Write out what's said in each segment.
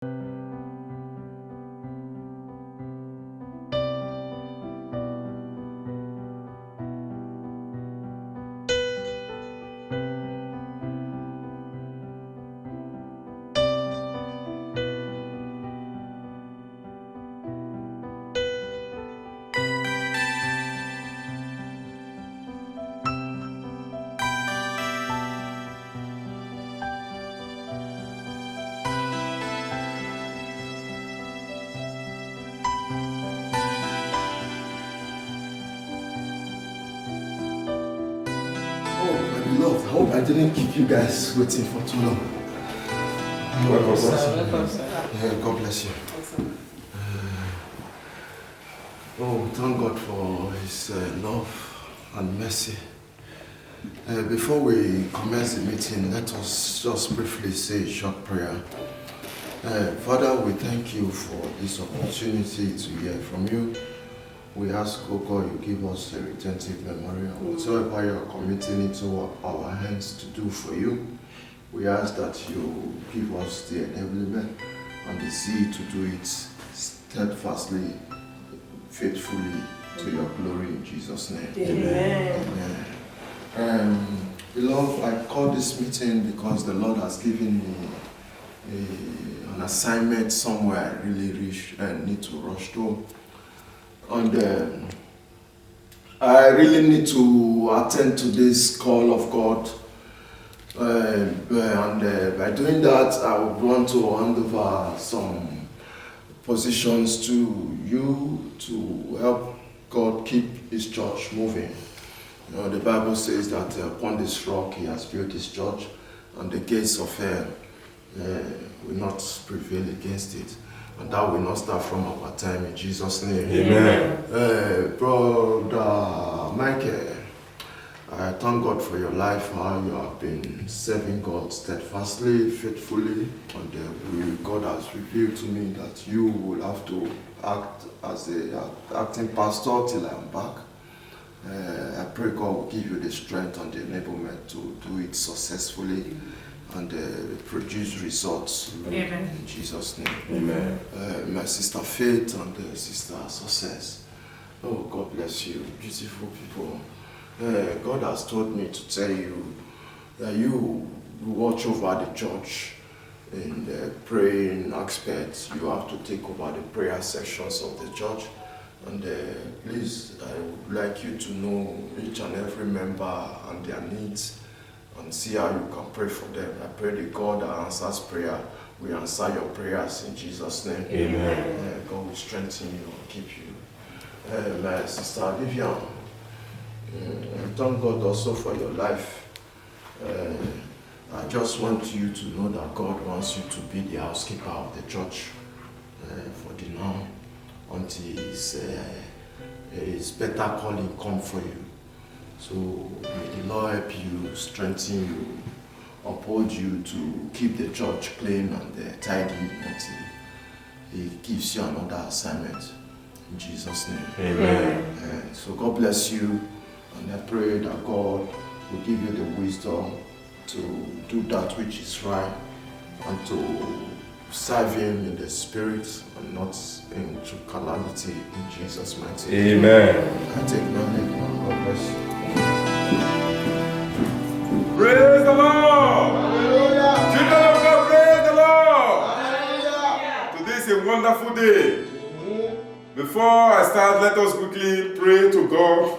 Lord, I hope I didn't keep you guys waiting for too long. Welcome, sir. Yeah, God bless you. Thank God for His love and mercy. Before we commence the meeting, let us just briefly say a short prayer. Father, we thank you for this opportunity to hear from you. We ask, oh God, you give us a retentive memory and whatsoever you are committing into our hands to do for you. We ask that you give us the enablement and the zeal to do it steadfastly, faithfully, to your glory in Jesus' name. Amen. Amen. Beloved, I call this meeting because the Lord has given me an assignment somewhere I really need to rush to. And I really need to attend to this call of God. And by doing that, I would want to hand over some positions to you to help God keep His church moving. You know, the Bible says that upon this rock He has built His church, and the gates of hell will not prevail against it. And that will not start from our time in Jesus' name. Amen. Brother Michael, I thank God for your life, how you have been serving God steadfastly, faithfully, and God has revealed to me that you will have to act as an acting pastor till I am back. I pray God will give you the strength and the enablement to do it successfully and produce results. Amen. In Jesus' name. Amen. My sister Faith and sister Success. Oh, God bless you, beautiful people. God has told me to tell you that you watch over the church in the praying aspect. You have to take over the prayer sections of the church. And please, I would like you to know each and every member and their needs and see how you can pray for them. I pray that God that answers prayer will answer your prayers in Jesus' name. Amen. God will strengthen you and keep you. My sister Vivian, thank God also for your life. I just want you to know that God wants you to be the housekeeper of the church for the now until his better calling come for you. So may the Lord help you, strengthen you, uphold you to keep the church clean and tidy until He gives you another assignment. In Jesus' name. Amen. So God bless you, and I pray that God will give you the wisdom to do that which is right and to serve Him in the Spirit and not in true calamity in Jesus' mighty name. Amen. I take my leave now. God bless you. Praise the Lord. Hallelujah. Children of God, praise the Lord. Hallelujah. Today is a wonderful day. Before I start, let us quickly pray to God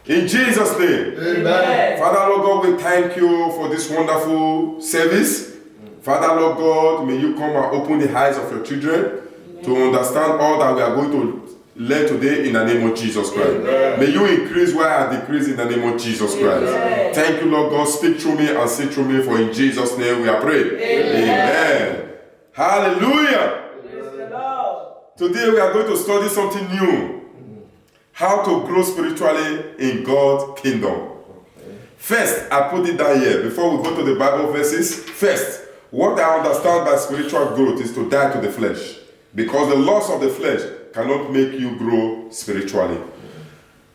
in Jesus' name. Amen. Father, Lord God, we thank you for this wonderful service. Father, Lord God, may you come and open the eyes of your children to understand all that we are going to learn today in the name of Jesus Christ. Amen. May you increase where I decrease in the name of Jesus Christ. Amen. Thank you, Lord God. Speak through me and see through me, for in Jesus' name we are praying. Amen. Hallelujah. Praise the Lord. Today we are going to study something new. How to grow spiritually in God's kingdom. First, I put it down here before we go to the Bible verses. First, what I understand by spiritual growth is to die to the flesh. Because the loss of the flesh cannot make you grow spiritually.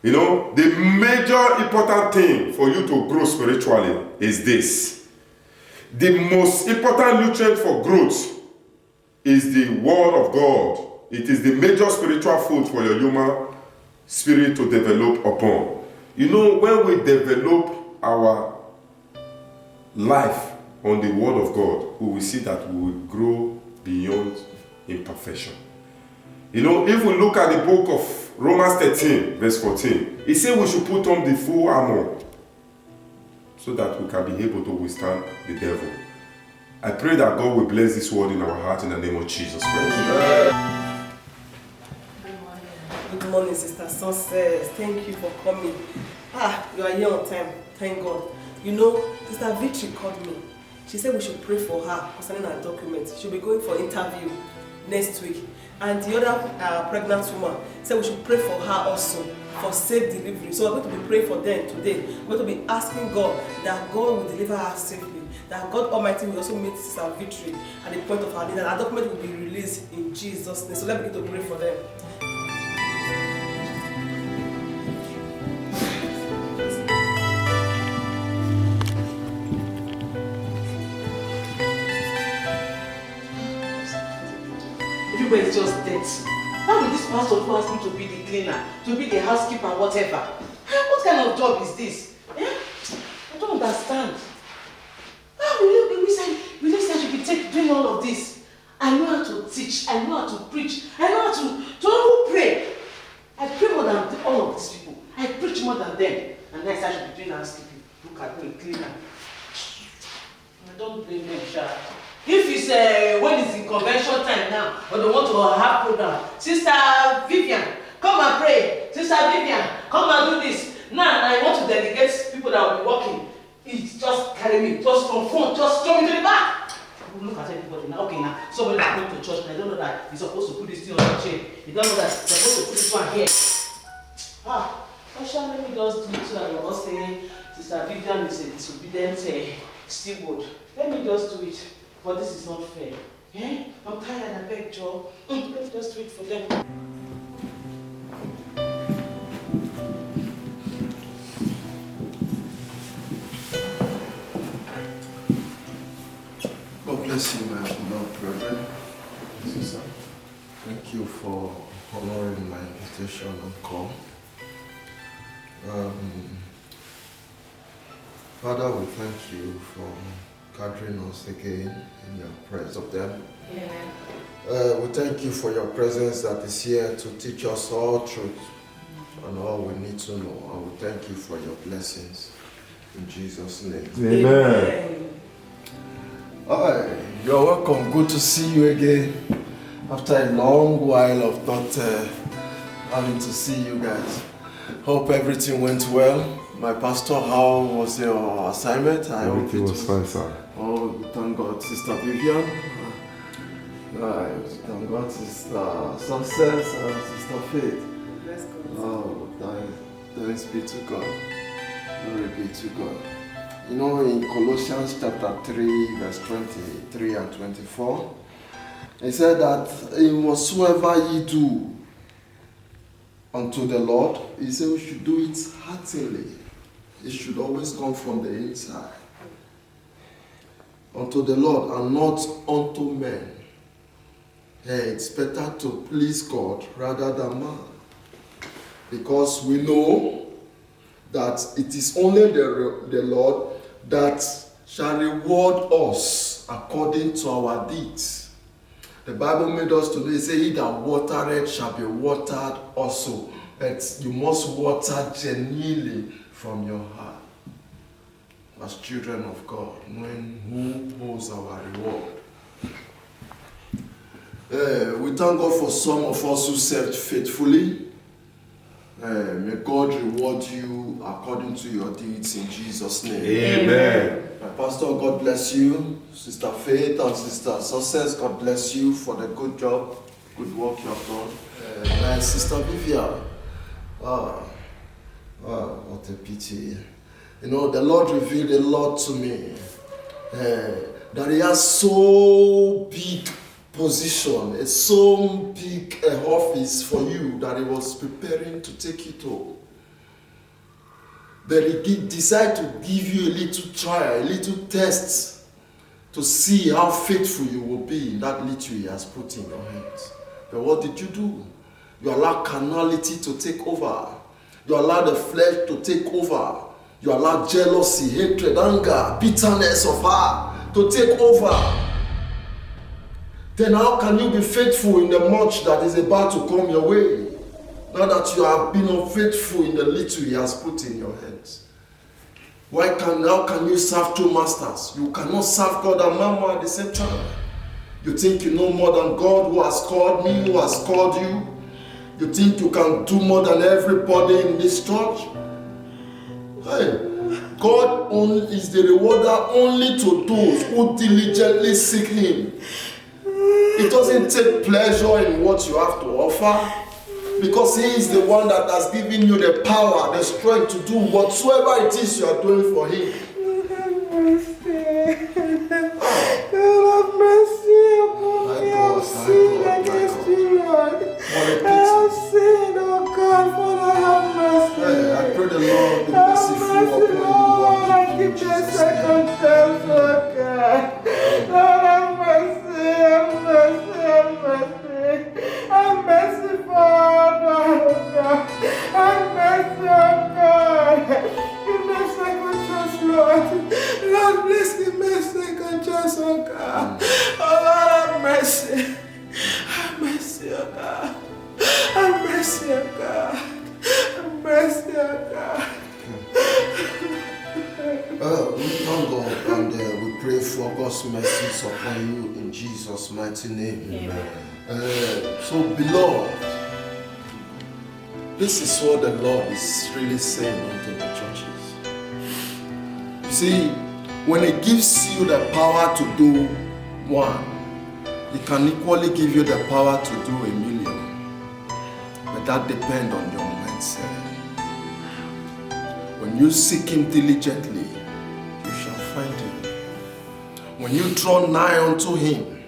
You know, the major important thing for you to grow spiritually is this. The most important nutrient for growth is the word of God. It is the major spiritual food for your human spirit to develop upon. You know, when we develop our life on the word of God, we will see that we will grow beyond imperfection. You know, if we look at the book of Romans 13, verse 14, it says we should put on the full armor so that we can be able to withstand the devil. I pray that God will bless this word in our heart in the name of Jesus Christ. Good morning, Sister Success. Thank you for coming. You are here on time. Thank God. You know, Sister Victory called me. She said we should pray for her concerning her documents. She'll be going for interview next week. And the other pregnant woman said we should pray for her also for safe delivery. So we're going to be praying for them today. We're going to be asking God that God will deliver her safely. That God Almighty will also meet Sister Victory at the point of her need. And our document will be released in Jesus' name. So let's begin to pray for them. Everywhere is just dirty. Why would this pastor who asked me to be the cleaner, to be the housekeeper, whatever? What kind of job is this? I don't understand. How will you say I should be doing all of this? I know how to teach, I know how to preach, I know how to even pray. I pray more than all of these people. I preach more than them. And next I should be doing housekeeping. Look at me, cleaner. I don't blame them, child. If it's when it's in convention time now, or they want to have program, Sister Vivian, come and pray. Sister Vivian, come and do this. Now I want to delegate people that will be working. It's just carry me, just from front, just throw me to the back. Look at everybody now. Okay, now somebody that come to church, and I don't know that you're supposed to put this thing on the chair. You don't know that you're supposed to put this one here. Let me just do it so that you're not saying Sister Vivian is a disobedient steward. Let me just do it. But this is not fair. I'm tired, I beg Joe. Let me just wait for them. God bless you, my beloved brethren. Thank you for honoring my invitation and call. Father, we thank you for gathering us again in your presence of them. We thank you for your presence that is here to teach us all truth and all we need to know. And we thank you for your blessings. In Jesus' name. Amen. Alright, you're welcome. Good to see you again. After a long while of not having to see you guys. Hope everything went well. My pastor, how was your assignment? Everything was fine, sir. Oh, thank God, Sister Vivian. Thank God, Sister Success and Sister Faith. Bless God. Oh, thanks be to God. Glory be to God. You know, in Colossians chapter 3, verse 23 and 24, it said that in whatsoever ye do unto the Lord, he said we should do it heartily. It should always come from the inside. Unto the Lord and not unto men. It's better to please God rather than man. Because we know that it is only the Lord that shall reward us according to our deeds. The Bible made us to know, it says, he that watereth shall be watered also. But you must water genuinely from your heart. As children of God, knowing who holds our reward. We thank God for some of us who served faithfully. May God reward you according to your deeds in Jesus' name. Amen. My pastor, God bless you. Sister Faith and Sister Success, God bless you for the good job, good work you have done. My Sister Vivian, what a pity. You know, the Lord revealed a lot to me. That he has so big position, so big office for you that he was preparing to take you to. But he decided to give you a little trial, a little test to see how faithful you will be in that little he has put in your hands. But what did you do? You allowed carnality to take over. You allowed the flesh to take over. You allowed jealousy, hatred, anger, bitterness of heart to take over. Then how can you be faithful in the much that is about to come your way? Now that you have been unfaithful in the little he has put in your hands. How can you serve two masters? You cannot serve God and Mammon at the same time. You think you know more than God who has called me, who has called you? You think you can do more than everybody in this church? Hey, God only is the rewarder only to those who diligently seek Him. It doesn't take pleasure in what you have to offer, because He is the one that has given you the power, the strength to do whatsoever it is you are doing for Him. God have mercy upon me. I have sinned against you, Lord. I have sinned, oh God, Father, have mercy. Hey, I pray the Lord be Have merciful mercy, upon Lord. I you. give you a second chance, oh God. Lord, have mercy, have mercy, have mercy. Have mercy, Father, oh God. Have mercy, oh God. Give me a second chance, Lord. Lord, please give me a second chance, oh God. Oh Lord, have mercy. Have mercy, oh God. Have mercy, oh God. Have mercy, oh God. We thank God and we pray for God's mercies upon you in Jesus' mighty name. Amen. So, beloved, this is what the Lord is really saying unto the churches. You see, when He gives you the power to do one, He can equally give you the power to do 1,000,000. But that depends on your mindset. When you seek Him diligently, you shall find Him. When you draw nigh unto Him,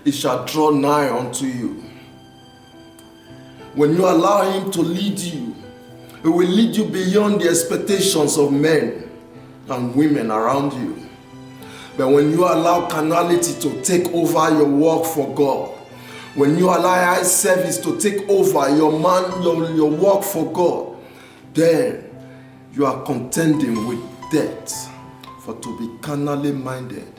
He shall draw nigh unto you. When you allow Him to lead you, He will lead you beyond the expectations of men and women around you. But when you allow carnality to take over your work for God, when you allow eye service to take over your work for God, then you are contending with death. For to be carnally minded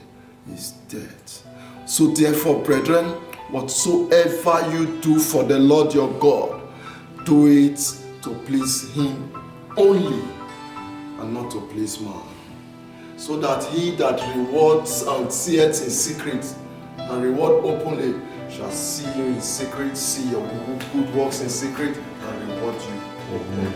is death. So therefore, brethren, whatsoever you do for the Lord your God, do it to please Him only, and not to please man. So that He that rewards and seeth in secret and reward openly shall see you in secret, see your good works in secret, and reward you openly.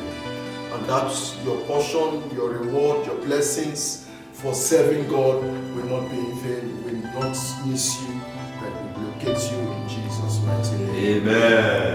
And that's your portion, your reward, your blessings for serving God will not be in vain, will not miss you, but will locate you in Jesus' mighty name. Amen.